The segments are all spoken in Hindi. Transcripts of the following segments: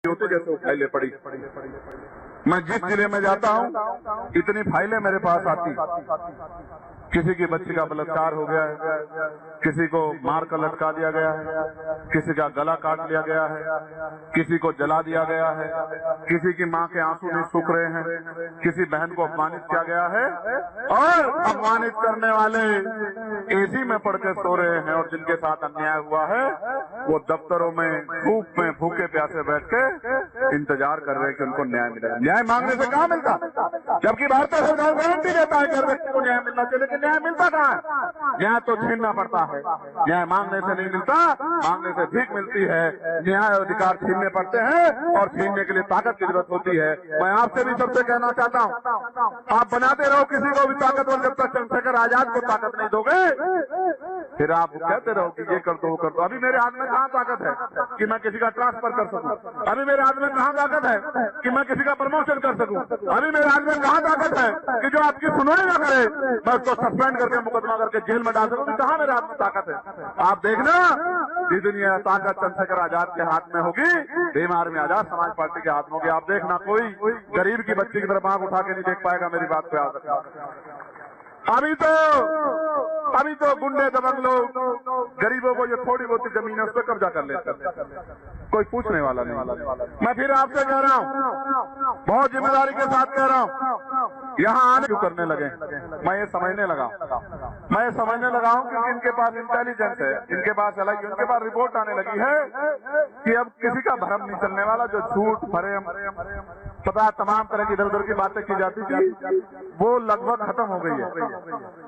होते जैसे फाइलें पड़ी। मैं जिस जिले में जाता हूँ इतनी फाइलें मेरे पास आती। किसी की बच्ची का बलात्कार हो गया है, किसी को मार कर लटका दिया गया है, किसी का गला काट लिया गया है, किसी को जला दिया गया है, किसी की माँ के आंसू नहीं सूख रहे हैं, किसी बहन को अपमानित किया गया है और अपमानित करने वाले एसी में पड़ के सो रहे हैं और जिनके साथ अन्याय हुआ है वो दफ्तरों में धूप में भूखे प्यासे बैठ के इंतजार कर रहे हैं कि उनको न्याय मिलेगा। न्याय मांगने से कहाँ मिलता, जबकि भारतीय संविधान गारंटी देता है कि हर व्यक्ति को न्याय मिलना चाहिए, लेकिन न्याय मिलता कहाँ है? न्याय तो छीनना पड़ता है। न्याय मांगने से नहीं मिलता, मांगने से भीख मिलती है। न्याय अधिकार छीनने पड़ते हैं और छीनने के लिए ताकत की जरूरत होती है। मैं आपसे भी सबसे कहना चाहता हूँ, आप बनाते रहो किसी को भी ताकतवर, जब तक चंद्रशेखर आजाद को ताकत नहीं दोगे फिर आप कहते रहो कि ये कर दो वो कर दो। अभी मेरे हाथ में कहाँ ताकत है कि मैं किसी का ट्रांसफर कर सकूं? अभी मेरे हाथ में कहाँ ताकत है कि मैं किसी का प्रमोशन कर सकूं? अभी मेरे हाथ में कहाँ ताकत है कि जो आपकी सुनवाई ना करे मैं उसको सस्पेंड करके मुकदमा करके जेल में डाल सकूं? कहाँ मेरे हाथ में ताकत है? आप देखना जितनी ताकत चंद्रशेखर आजाद के हाथ में होगी, भीम आर्मी आजाद समाज पार्टी के हाथ में होगी। आप देखना कोई गरीब की बच्ची की तरफ आंख उठा के नहीं देख पाएगा। मेरी बात पे याद रखना। अभी तो गुंडे दबंग लोग गरीबों को जो थोड़ी बहुत जमीन है उस पर कब्जा कर लेते हैं, कोई पूछने वाला नहीं। मैं फिर आपसे कह रहा हूँ, बहुत जिम्मेदारी के साथ कह रहा हूँ, यहाँ आने क्यों करने लगे? मैं ये समझने लगा हूँ क्योंकि इनके पास इंटेलिजेंस है, इनके पास अलग, इनके पास रिपोर्ट आने लगी है कि अब किसी का भरम नहीं चलने वाला। जो झूठ फरेब पता तमाम तरह की इधर उधर की बातें की जाती थी वो लगभग खत्म हो गई है,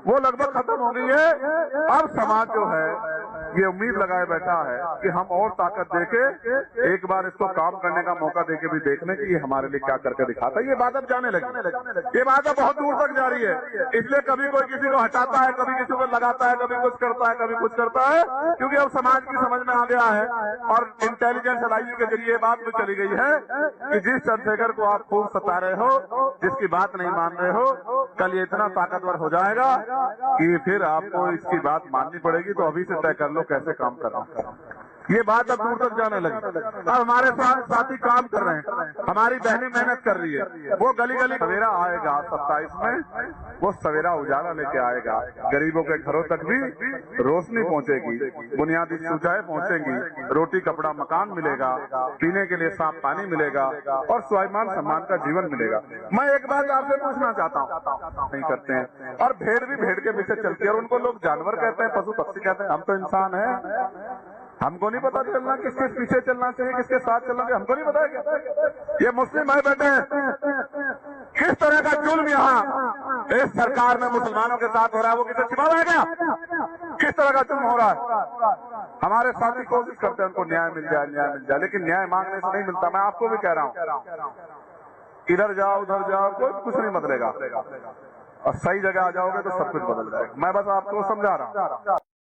वो लगभग खत्म हो गई है। अब समाज जो है ये उम्मीद लगाए बैठा है कि हम और ताकत देके एक बार इसको काम करने का मौका देके भी देखने की ये हमारे लिए क्या करके दिखाता है। ये बात अब जाने लगी, ये बात अब बहुत दूर तक जा रही है। इसलिए कभी कोई किसी को हटाता है, कभी किसी को लगाता है, कभी कुछ करता है, कभी कुछ करता है, क्योंकि अब समाज की समझ में आ गया है और इंटेलिजेंस एलाइयू के जरिए बात भी चली गई है कि जिस चंद्रशेखर को आप खूब सता रहे हो, जिसकी बात नहीं मान रहे हो, कल ये इतना ताकतवर हो जाएगा कि फिर आपको इसकी बात माननी पड़ेगी। तो अभी से तय कर लो कैसे काम करना। ये बात अब दूर तक जाने लगी। अब हमारे साथी काम कर रहे हैं, हमारी बहनें मेहनत कर रही है। वो गली गली सवेरा आएगा 27 में, वो सवेरा उजाला लेके आएगा। गरीबों के घरों तक भी रोशनी पहुंचेगी, बुनियादी सुविधाएं पहुंचेंगी, रोटी कपड़ा मकान मिलेगा, पीने के लिए साफ पानी मिलेगा और स्वाभिमान सम्मान का जीवन मिलेगा। मैं एक बात आपसे पूछना चाहता हूँ, नहीं करते हैं और भेड़ भी भेड़ के पीछे चलती है और उनको लोग जानवर कहते हैं, पशु पक्षी कहते हैं। हम तो इंसान है, हमको नहीं पता चलना किसके पीछे चलना चाहिए, किसके साथ चलना चाहिए, हमको नहीं पता क्या? ये मुस्लिम भाई बैठे हैं, किस तरह का जुल्म यहाँ इस सरकार में मुसलमानों के साथ हो रहा है वो किसे छिपा है क्या? किस तरह का जुल्म हो रहा है? हमारे साथी कोशिश करते हैं उनको न्याय मिल जाए, लेकिन न्याय मांगने से नहीं मिलता। मैं आपको भी कह रहा हूँ, इधर जाओ उधर जाओ कोई कुछ नहीं बदलेगा और सही जगह आ जाओगे तो सब कुछ बदल जाएगा। मैं बस आपको समझा रहा हूँ।